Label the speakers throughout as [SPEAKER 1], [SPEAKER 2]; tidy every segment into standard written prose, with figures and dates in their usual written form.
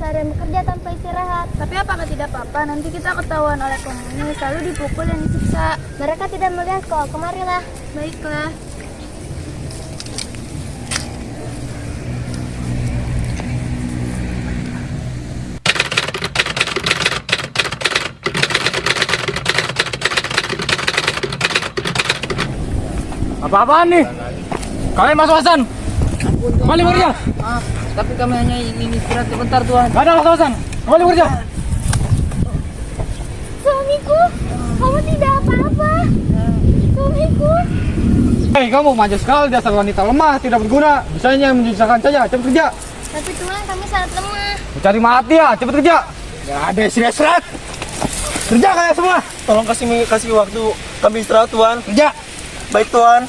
[SPEAKER 1] seharian bekerja tanpa istirahat.
[SPEAKER 2] Tapi apakah tidak apa-apa? Nanti kita ketahuan oleh penghuni, selalu dipukul dan disiksa.
[SPEAKER 1] Mereka tidak melihat kok, kemarilah.
[SPEAKER 2] Baiklah.
[SPEAKER 3] Apa-apaan nih? Kalian masuk Hasan. Kembali bekerja.
[SPEAKER 4] Tapi kami hanya ingin istirahat sebentar, Tuhan.
[SPEAKER 3] Gak ada masuk Hasan. Kembali bekerja.
[SPEAKER 1] Suamiku, kamu tidak apa-apa. Suamiku.
[SPEAKER 3] Hei kamu, manja sekali, dasar wanita lemah, tidak berguna. Bisanya menyusahkan saja, cepat kerja.
[SPEAKER 1] Tapi Tuhan, kami sangat lemah.
[SPEAKER 3] Mencari mati ya, cepat kerja. Gak ada istirahat. Kerja kalian semua.
[SPEAKER 5] Tolong kasih waktu kami istirahat, Tuhan.
[SPEAKER 3] Kerja.
[SPEAKER 5] Baik, Tuhan.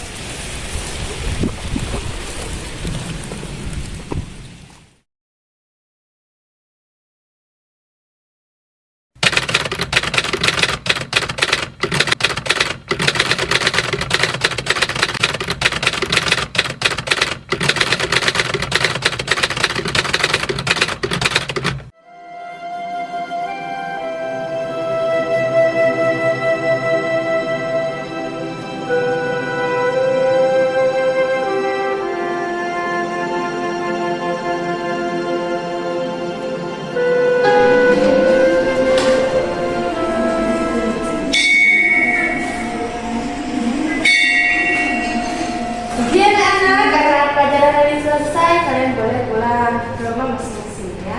[SPEAKER 2] Ujian anak, karena pelajaran hari selesai, kalian boleh pulang ke rumah masing-masing ya.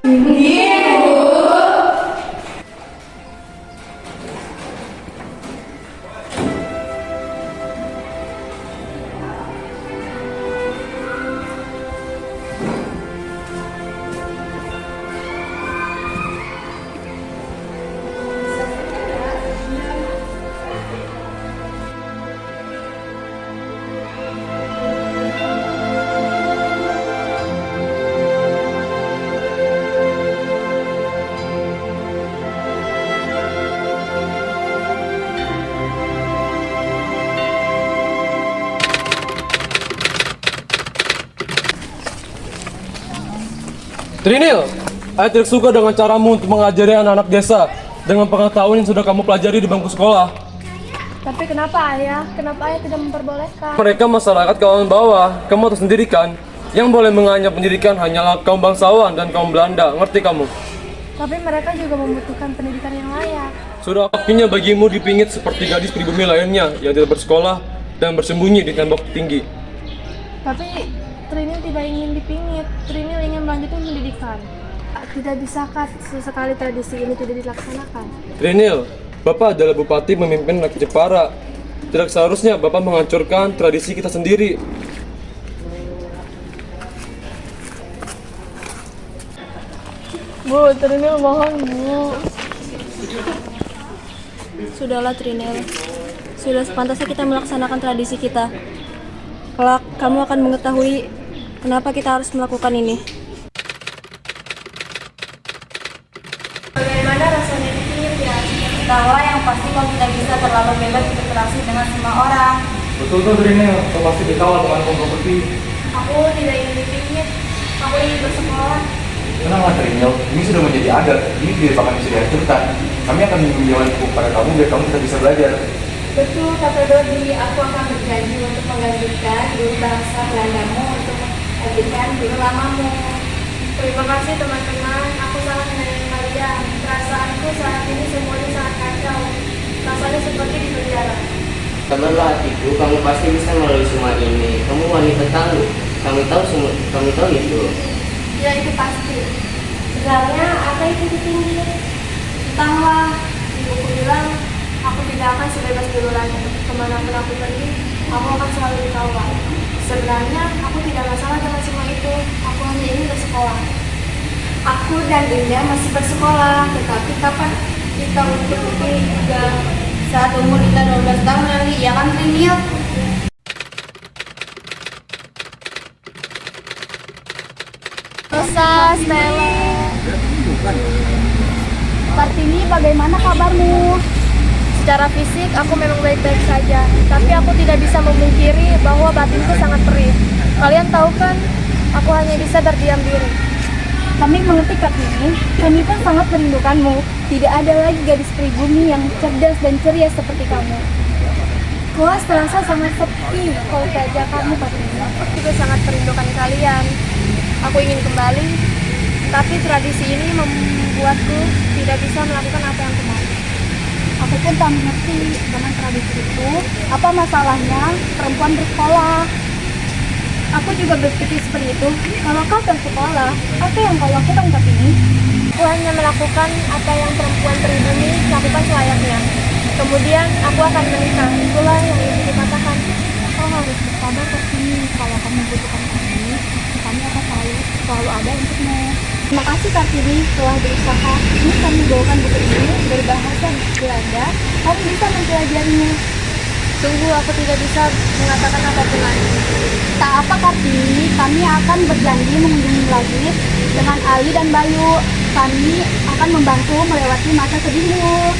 [SPEAKER 6] Trinil, saya tidak suka dengan caramu untuk mengajari anak-anak desa dengan pengetahuan yang sudah kamu pelajari di bangku sekolah.
[SPEAKER 2] Tapi kenapa ayah? Kenapa ayah tidak memperbolehkan?
[SPEAKER 6] Mereka masyarakat kaum bawah, kamu tahu sendiri kan? Yang boleh menganyap pendidikan hanyalah kaum bangsawan dan kaum Belanda, ngerti kamu?
[SPEAKER 2] Tapi mereka juga membutuhkan pendidikan yang layak.
[SPEAKER 6] Sudah waktunya bagimu dipingit seperti gadis pribumi lainnya yang tidak bersekolah dan bersembunyi di tembok tinggi.
[SPEAKER 2] Tapi Trinil tidak ingin dipingit. Trinil ingin melanjutkan pendidikan. Tidak bisakah sesekali tradisi ini tidak dilaksanakan?
[SPEAKER 6] Trinil, Bapak adalah bupati memimpin rakyat Jepara. Tidak seharusnya Bapak menghancurkan tradisi kita sendiri.
[SPEAKER 2] Bu, Trinil mohon, Bu. Sudahlah Trinil. Sudah sepantasnya kita melaksanakan tradisi kita. Kelak kamu akan mengetahui kenapa kita harus melakukan ini. Bagaimana rasanya dipingit ya?
[SPEAKER 4] Entahlah, yang pasti kau tidak bisa terlalu bebas berinteraksi dengan semua orang.
[SPEAKER 3] Betul tuh Trinil, kau pasti dikawal dengan kompetisi.
[SPEAKER 2] Aku tidak ingin dipingit. Aku ingin bersekolah.
[SPEAKER 7] Tenanglah Trinil, ini sudah menjadi adat, ini tidak akan bisa dihancurkan. Kami akan meminjamkan buku kepada kamu biar kamu tetap bisa belajar.
[SPEAKER 2] Betul, kata Dodi, aku akan berjanji untuk menggantikan guru bahasa Belandamu untuk menggantikan guru lamamu. Terima kasih teman-teman, aku sangat menyayangi kalian. Perasaanku saat ini semuanya sangat kacau. Rasanya seperti di penjara.
[SPEAKER 8] Tenanglah hatiku, kamu pasti bisa melalui semua ini. Kamu wanita tangguh, kami tahu itu.
[SPEAKER 2] Ya itu pasti.
[SPEAKER 1] Sebenarnya apa itu dipinggir?
[SPEAKER 2] Entahlah, ibuku bilang aku tidak akan sebebas dulu lagi. Kemanapun aku pergi, aku akan selalu dikawal. Sebenarnya aku tidak masalah dengan semua itu. Aku hanya ingin bersekolah. Aku dan Indah masih bersekolah, tetapi kapan kita untuk juga saat umur kita 12 tahun nanti, ya kan Trinil?
[SPEAKER 1] Rosa, Stella. Kartini, bagaimana kabarmu?
[SPEAKER 2] Secara fisik aku memang baik-baik saja, tapi aku tidak bisa memungkiri bahwa batinku sangat perih. Kalian tahu kan, aku hanya bisa berdiam diri.
[SPEAKER 1] Kami mengerti Kartini, kami pun sangat merindukanmu. Tidak ada lagi gadis pribumi yang cerdas dan ceria seperti kamu. Kelas terasa sangat sepi kalau tidak kamu, Kartini.
[SPEAKER 2] Aku juga sangat merindukan kalian. Aku ingin kembali, tapi tradisi ini membuatku tidak bisa melakukan apa yang aku mau.
[SPEAKER 1] Aku pun tak mengerti dengan tradisi itu. Apa masalahnya perempuan bersekolah? Aku juga berpikir seperti itu. Kalau kau bersekolah, apa yang kau lakukan saat ini?
[SPEAKER 2] Aku hanya melakukan apa yang perempuan pribumi lakukan selayaknya. Kemudian aku akan menikah. Itulah yang ibu katakan.
[SPEAKER 1] Kau harus bersabar Kartini. Kalau kamu membutuhkan kami akan selalu ada untukmu. Terima kasih Kartini telah berusaha. Ini kami bawakan buku ini berbahasa Belanda. Kamu bisa mempelajarinya.
[SPEAKER 2] Sungguh aku tidak bisa mengatakan apapun lagi.
[SPEAKER 1] Tak apa Kartini, kami akan berjanji mengunjungi lagi dengan Ali dan Bayu. Kami akan membantu melewati masa sedihmu.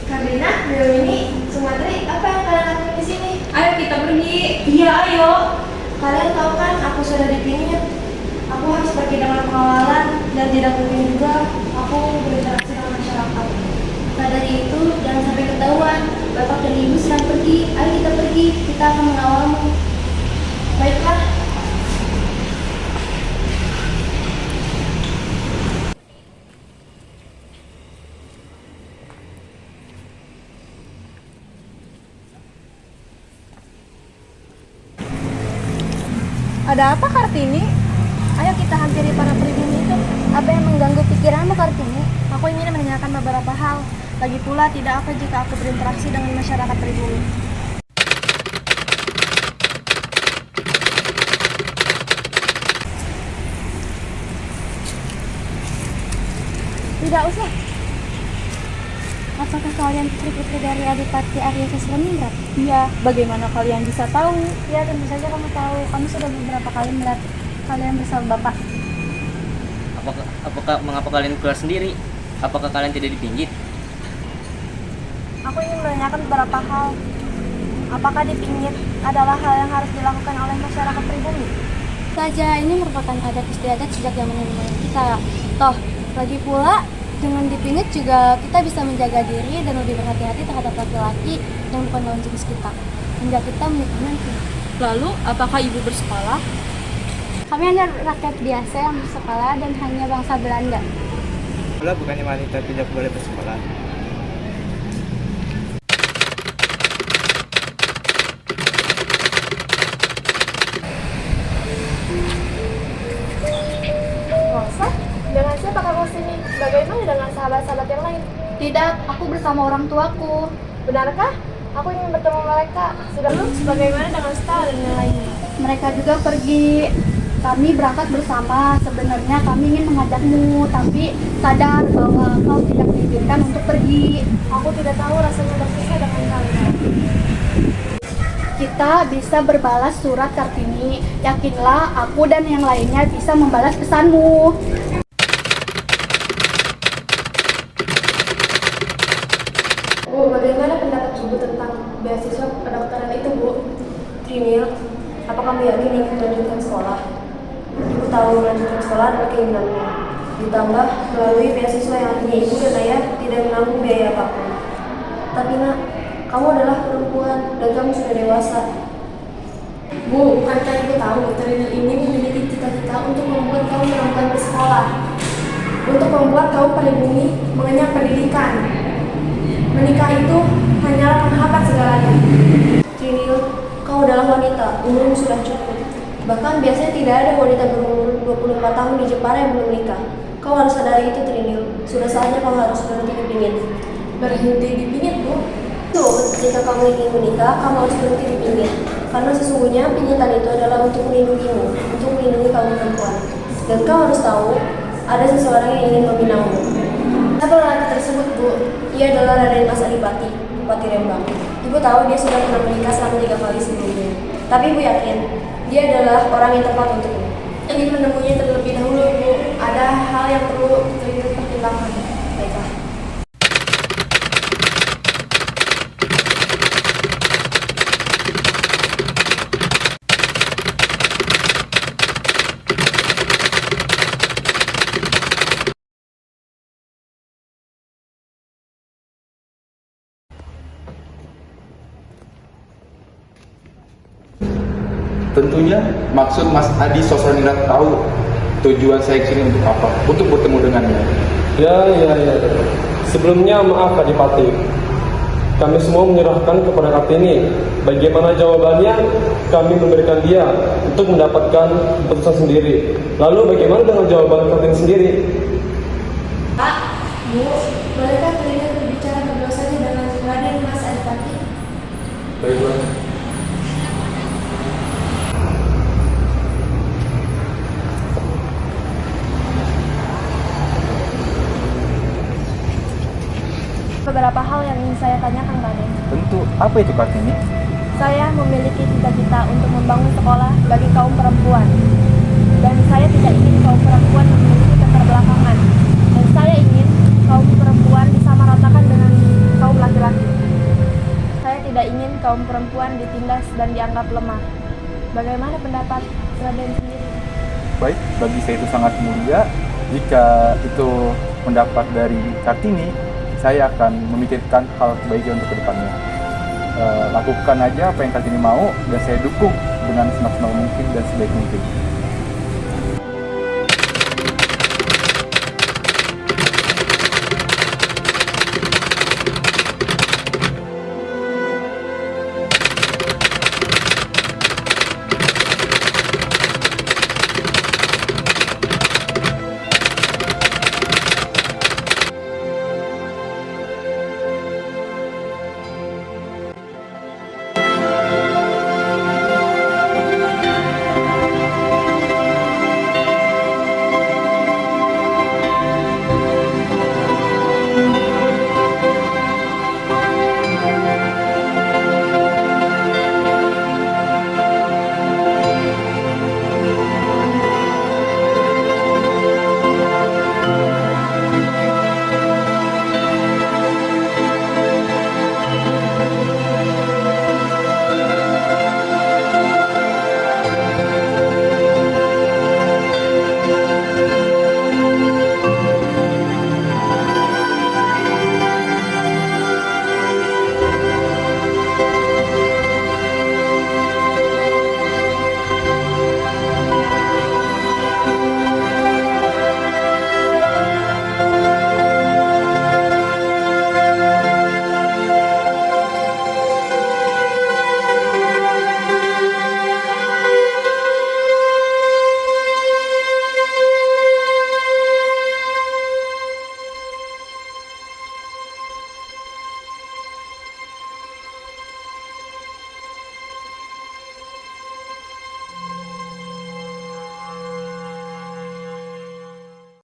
[SPEAKER 2] Karina, ini, Sumatri, apa yang kalian lakukan di sini?
[SPEAKER 4] Ayo kita pergi. Iya, ayo.
[SPEAKER 2] Kalian tahu kan aku sudah dipingit. Aku harus pergi dengan pengawalan dan tidak mungkin juga aku berinteraksi dengan masyarakat. Nah dari itu jangan sampai ketahuan. Bapak dan ibu sedang pergi. Ayo kita pergi. Kita akan mengawalmu. Baiklah.
[SPEAKER 1] Ada apa Kartini?
[SPEAKER 2] Ayo kita hampiri para pribumi itu.
[SPEAKER 1] Apa yang mengganggu pikiranmu Kartini?
[SPEAKER 2] Aku ingin menanyakan beberapa hal. Lagi pula tidak apa jika aku berinteraksi dengan masyarakat pribumi.
[SPEAKER 1] Tidak usah. Apakah kalian putri-putri dari Adipati Arya Sasraningrat? Iya, bagaimana kalian bisa tahu? Ya, tentu saja kamu tahu. Kami sudah beberapa kali melihat kalian bersama Bapak.
[SPEAKER 8] Mengapa kalian keluar sendiri? Apakah kalian tidak dipinggit?
[SPEAKER 2] Aku ingin menanyakan beberapa hal. Apakah dipingit adalah hal yang harus dilakukan oleh masyarakat pribumi?
[SPEAKER 1] Saja ini merupakan adat istiadat sejak zaman nenek kita. Toh, lagi pula dengan dipingit juga kita bisa menjaga diri dan lebih berhati-hati terhadap laki-laki yang bukan lawan jenis kita hingga kita menikah nanti.
[SPEAKER 4] Lalu, apakah ibu bersekolah?
[SPEAKER 1] Kami hanya rakyat biasa yang bersekolah dan hanya bangsa Belanda.
[SPEAKER 5] Bukannya wanita tidak boleh bersekolah.
[SPEAKER 2] Rosa, dengan siapa kamu sini? Bagaimana dengan sahabat-sahabat yang lain?
[SPEAKER 1] Tidak, aku bersama orang tuaku.
[SPEAKER 2] Benarkah? Aku ingin bertemu mereka. Sudah belum? Bagaimana dengan Stal dan yang lainnya?
[SPEAKER 1] Mereka juga pergi. Kami berangkat bersama. Sebenarnya kami ingin mengajakmu, tapi sadar bahwa kau tidak diizinkan untuk pergi.
[SPEAKER 2] Aku tidak tahu rasanya berpisah dengan kalian.
[SPEAKER 1] Kita bisa berbalas surat Kartini. Yakinlah, aku dan yang lainnya bisa membalas pesanmu.
[SPEAKER 2] Bu, bagaimana pendapat Ibu tentang beasiswa kedokteran itu, Bu?
[SPEAKER 9] Trinil, apa kamu yakin ingin melanjutkan sekolah? Ibu tahu melanjutkan sekolah adalah keinginanmu. Ditambah melalui beasiswa yang artinya ibu dan ayah tidak menanggung biaya apapun. Tapi nak, kamu adalah perempuan dan kamu sudah dewasa.
[SPEAKER 2] Bu, bukankah Ibu tahu Trinil ini memiliki cita-cita untuk membuat kaum perempuan bersekolah? Untuk membuat kaum pribumi mengenyam pendidikan. Menikah itu hanyalah menghambat segalanya.
[SPEAKER 9] Trinil, kau adalah wanita, umurmu sudah cukup. Bahkan biasanya tidak ada wanita berumur 24 tahun di Jepara yang belum menikah. Kau harus sadari itu, Trinil. Sudah saatnya kau harus berhenti dipingit.
[SPEAKER 2] Berhenti dipingit, Bu?
[SPEAKER 9] Tuh, jika kamu ingin menikah, kamu harus berhenti dipingit. Karena sesungguhnya pingitan itu adalah untuk melindungimu, untuk melindungi kaum perempuan. Dan kau harus tahu, ada seseorang yang ingin meminangmu.
[SPEAKER 2] Siapa lelaki tersebut, Bu?
[SPEAKER 9] Ia adalah Raden Mas Adipati, Bupati Rembang. Ibu tahu dia sudah pernah menikah selama 3 kali sebelumnya. Tapi ibu yakin, dia adalah orang yang tepat untukmu.
[SPEAKER 2] Ingin menemuinya terlebih dahulu, Bu. Ada hal yang perlu Trinil pertimbangkan.
[SPEAKER 9] Baiklah.
[SPEAKER 7] Tentunya maksud Mas Adi Sosanira tahu tujuan saya kesini untuk apa? Untuk bertemu dengannya.
[SPEAKER 6] Ya. Sebelumnya maaf Adipati. Kami semua menyerahkan kepada Kartini. Bagaimana jawabannya? Kami memberikan dia untuk mendapatkan keputusan sendiri. Lalu bagaimana dengan jawaban Kartini sendiri?
[SPEAKER 9] Pak, Bu, bolehkah kalian berbicara berdua saja dengan Raden Mas Adipati?
[SPEAKER 6] Baiklah.
[SPEAKER 1] Beberapa hal yang ingin saya tanyakan, Raden.
[SPEAKER 7] Tentu, apa itu Kartini?
[SPEAKER 1] Saya memiliki cita-cita untuk membangun sekolah bagi kaum perempuan. Dan saya tidak ingin kaum perempuan memiliki keterbelakangan. Dan saya ingin kaum perempuan disamaratakan dengan kaum laki-laki. Saya tidak ingin kaum perempuan ditindas dan dianggap lemah. Bagaimana pendapat Raden sendiri?
[SPEAKER 7] Baik, bagi saya itu sangat mulia. Jika itu pendapat dari Kartini, saya akan memikirkan hal baiknya untuk kedepannya. Lakukan aja apa yang Kartini mau, dan saya dukung dengan semaksimal mungkin dan sebaik mungkin.